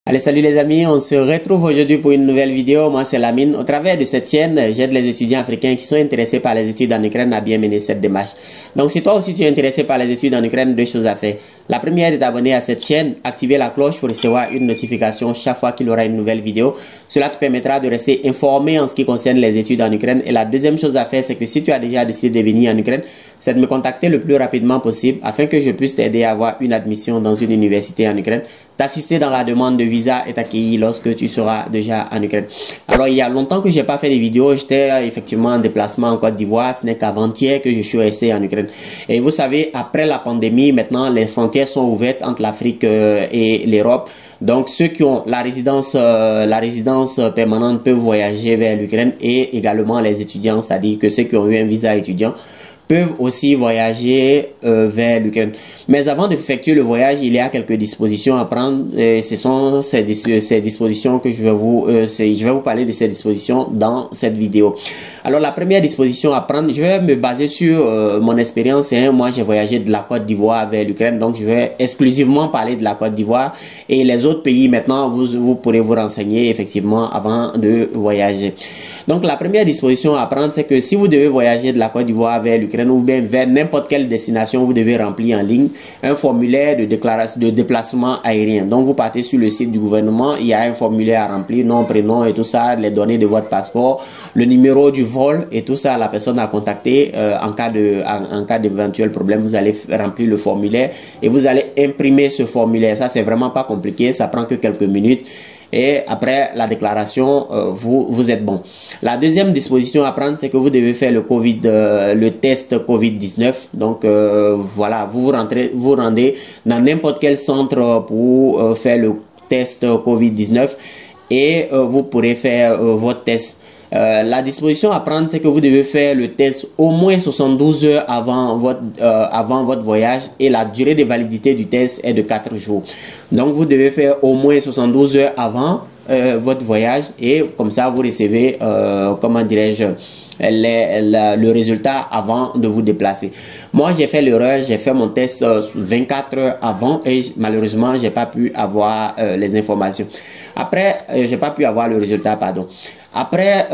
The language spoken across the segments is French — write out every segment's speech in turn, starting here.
Allez, salut les amis, on se retrouve aujourd'hui pour une nouvelle vidéo. Moi, c'est Lamine. Au travers de cette chaîne, j'aide les étudiants africains qui sont intéressés par les études en Ukraine à bien mener cette démarche. Donc, si toi aussi tu es intéressé par les études en Ukraine, deux choses à faire. La première est d'abonner à cette chaîne, activer la cloche pour recevoir une notification chaque fois qu'il y aura une nouvelle vidéo. Cela te permettra de rester informé en ce qui concerne les études en Ukraine. Et la deuxième chose à faire, c'est que si tu as déjà décidé de venir en Ukraine, c'est de me contacter le plus rapidement possible afin que je puisse t'aider à avoir une admission dans une université en Ukraine, t'assister dans la demande de visa et t'accueillir lorsque tu seras déjà en Ukraine. Alors, il y a longtemps que j'ai pas fait des vidéos. J'étais effectivement en déplacement en Côte d'Ivoire. Ce n'est qu'avant-hier que je suis resté en Ukraine. Et vous savez, après la pandémie, maintenant, les frontières sont ouvertes entre l'Afrique et l'Europe. Donc, ceux qui ont la résidence permanente peuvent voyager vers l'Ukraine et également les étudiants, c'est-à-dire que ceux qui ont eu un visa étudiant peuvent aussi voyager vers l'Ukraine. Mais avant d'effectuer le voyage, il y a quelques dispositions à prendre. Et ce sont ces dispositions que je vais vous parler de ces dispositions dans cette vidéo. Alors, la première disposition à prendre, je vais me baser sur mon expérience. Moi, j'ai voyagé de la Côte d'Ivoire vers l'Ukraine, donc je vais exclusivement parler de la Côte d'Ivoire. Et les autres pays, maintenant, vous pourrez vous renseigner effectivement avant de voyager. Donc, la première disposition à prendre, c'est que si vous devez voyager de la Côte d'Ivoire vers l'Ukraine ou bien vers n'importe quelle destination, vous devez remplir en ligne un formulaire de déclaration de déplacement aérien. Donc, vous partez sur le site du gouvernement, il y a un formulaire à remplir, nom, prénom et tout ça, les données de votre passeport, le numéro du vol et tout ça, la personne à contacter en cas d'éventuel problème. Vous allez remplir le formulaire et vous allez imprimer ce formulaire. Ça, c'est vraiment pas compliqué, ça prend que quelques minutes. Et après la déclaration, vous êtes bon. La deuxième disposition à prendre, c'est que vous devez faire le test Covid-19. Donc voilà, vous rendez dans n'importe quel centre pour faire le test Covid-19 et vous pourrez faire votre test. La disposition à prendre, c'est que vous devez faire le test au moins 72 heures avant votre voyage et la durée de validité du test est de 4 jours. Donc, vous devez faire au moins 72 heures avant votre voyage et comme ça, vous recevez, comment dirais-je, le résultat avant de vous déplacer. Moi, j'ai fait l'erreur, j'ai fait mon test 24 heures avant et malheureusement, j'ai pas pu avoir les informations. Après, j'ai pas pu avoir le résultat, pardon. Après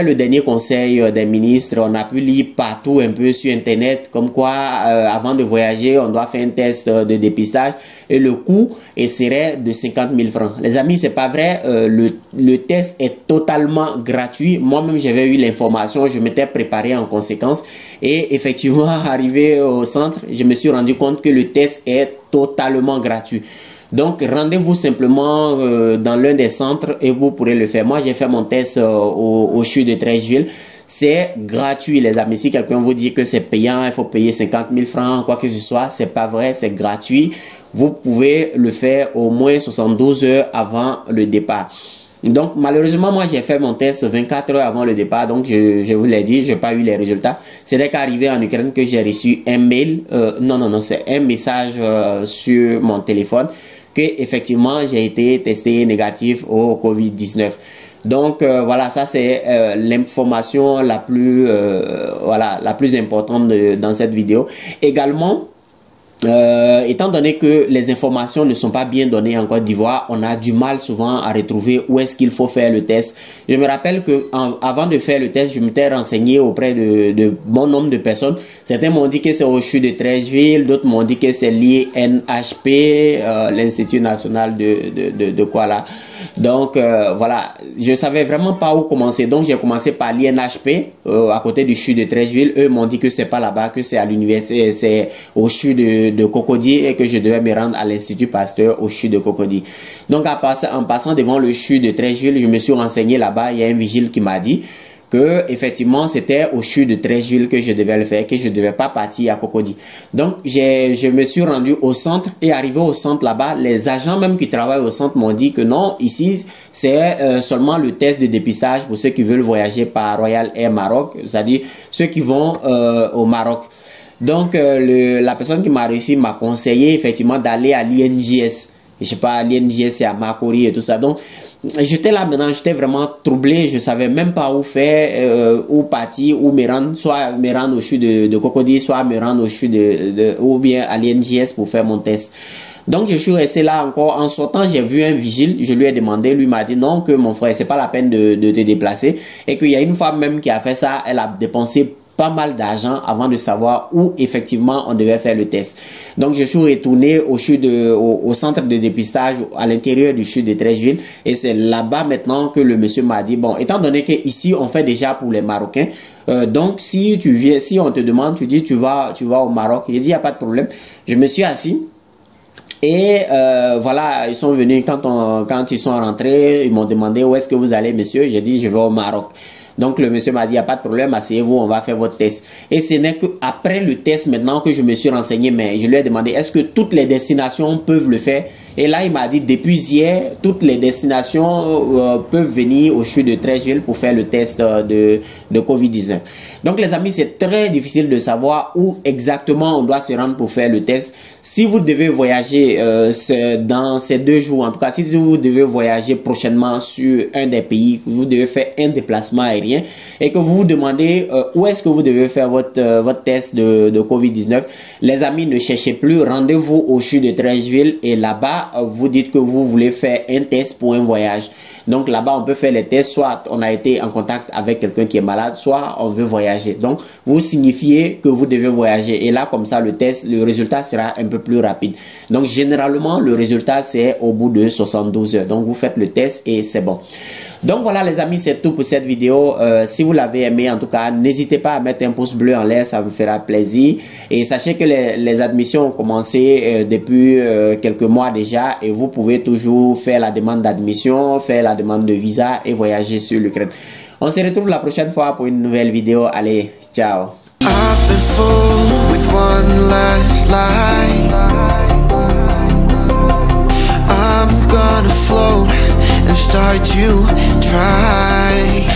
le dernier conseil des ministres, on a pu lire partout un peu sur Internet comme quoi avant de voyager, on doit faire un test de dépistage et le coût serait de 50 000 francs. Les amis, c'est pas vrai. Le test est totalement gratuit. Moi-même, j'avais eu l'information, je m'étais préparé en conséquence et effectivement, arrivé au centre, je me suis rendu compte que le test est totalement gratuit. Donc, rendez-vous simplement dans l'un des centres et vous pourrez le faire. Moi, j'ai fait mon test au CHU de Trècheville. C'est gratuit, les amis. Si quelqu'un vous dit que c'est payant, il faut payer 50 000 francs, quoi que ce soit, c'est pas vrai, c'est gratuit. Vous pouvez le faire au moins 72 heures avant le départ. Donc, malheureusement, moi, j'ai fait mon test 24 heures avant le départ. Donc, je vous l'ai dit, je n'ai pas eu les résultats. C'est dès qu'arrivé en Ukraine que j'ai reçu un mail. Non, c'est un message sur mon téléphone que effectivement j'ai été testé négatif au Covid-19. Donc voilà, ça c'est l'information la plus importante dans cette vidéo. Également, étant donné que les informations ne sont pas bien données en Côte d'Ivoire, on a du mal souvent à retrouver où est-ce qu'il faut faire le test. Je me rappelle que avant de faire le test, je m'étais renseigné auprès de bon nombre de personnes. Certains m'ont dit que c'est au CHU de Trècheville, d'autres m'ont dit que c'est l'INHP, l'Institut national de quoi là. Donc voilà, je savais vraiment pas où commencer. Donc j'ai commencé par l'INHP à côté du CHU de Trècheville. Eux m'ont dit que c'est pas là-bas, que c'est à l'université, c'est au CHU de Cocody et que je devais me rendre à l'Institut Pasteur au CHU de Cocody. Donc en passant devant le CHU de Trècheville, je me suis renseigné là-bas. Il y a un vigile qui m'a dit que effectivement c'était au CHU de Trècheville que je devais le faire, que je ne devais pas partir à Cocody. Donc je me suis rendu au centre et arrivé au centre là-bas, les agents même qui travaillent au centre m'ont dit que non, ici c'est seulement le test de dépistage pour ceux qui veulent voyager par Royal Air Maroc, c'est-à-dire ceux qui vont au Maroc. Donc, la personne qui m'a réussi m'a conseillé effectivement d'aller à l'INJS. Je sais pas, l'INJS c'est à Makori et tout ça. Donc, j'étais là maintenant, j'étais vraiment troublé. Je savais même pas où faire, où partir, où me rendre. Soit me rendre au CHU de Cocody, soit me rendre au CHU ou bien à l'INJS pour faire mon test. Donc je suis resté là encore. En sortant, j'ai vu un vigile, je lui ai demandé, lui m'a dit non, que mon frère, c'est pas la peine de te déplacer, et qu'il y a une femme même qui a fait ça, elle a dépensé pas mal d'argent avant de savoir où effectivement on devait faire le test. Donc je suis retourné au centre de dépistage à l'intérieur du CHU de Treichville, et c'est là-bas maintenant que le monsieur m'a dit, bon, étant donné que ici on fait déjà pour les Marocains, donc si tu viens, si on te demande, tu dis tu vas au Maroc. J'ai dit il n'y a pas de problème. Je me suis assis. Et voilà, ils sont venus quand ils sont rentrés, ils m'ont demandé où est-ce que vous allez, monsieur. J'ai dit je vais au Maroc. Donc le monsieur m'a dit, il n'y a pas de problème, asseyez-vous, on va faire votre test. Et ce n'est qu'après le test maintenant que je me suis renseigné, mais je lui ai demandé, est-ce que toutes les destinations peuvent le faire? Et là, il m'a dit, depuis hier, toutes les destinations peuvent venir au CHU de Treichville pour faire le test de Covid-19. Donc les amis, c'est très difficile de savoir où exactement on doit se rendre pour faire le test. Si vous devez voyager dans ces 2 jours, en tout cas, si vous devez voyager prochainement sur un des pays, vous devez faire un déplacement aérien, et que vous vous demandez où est-ce que vous devez faire votre test de Covid-19, les amis, ne cherchez plus, rendez-vous au CHU de Treichville, et là-bas, vous dites que vous voulez faire un test pour un voyage. Donc là-bas, on peut faire les tests, soit on a été en contact avec quelqu'un qui est malade, soit on veut voyager. Donc, vous signifiez que vous devez voyager, et là, comme ça, le résultat sera un peu plus rapide. Donc, généralement, le résultat, c'est au bout de 72 heures. Donc, vous faites le test et c'est bon. Donc voilà les amis, c'est tout pour cette vidéo. Si vous l'avez aimé, en tout cas, n'hésitez pas à mettre un pouce bleu en l'air, ça me fera plaisir. Et sachez que les admissions ont commencé depuis quelques mois déjà, et vous pouvez toujours faire la demande d'admission, faire la demande de visa et voyager sur l'Ukraine. On se retrouve la prochaine fois pour une nouvelle vidéo. Allez, ciao. I'm gonna float and start to dry.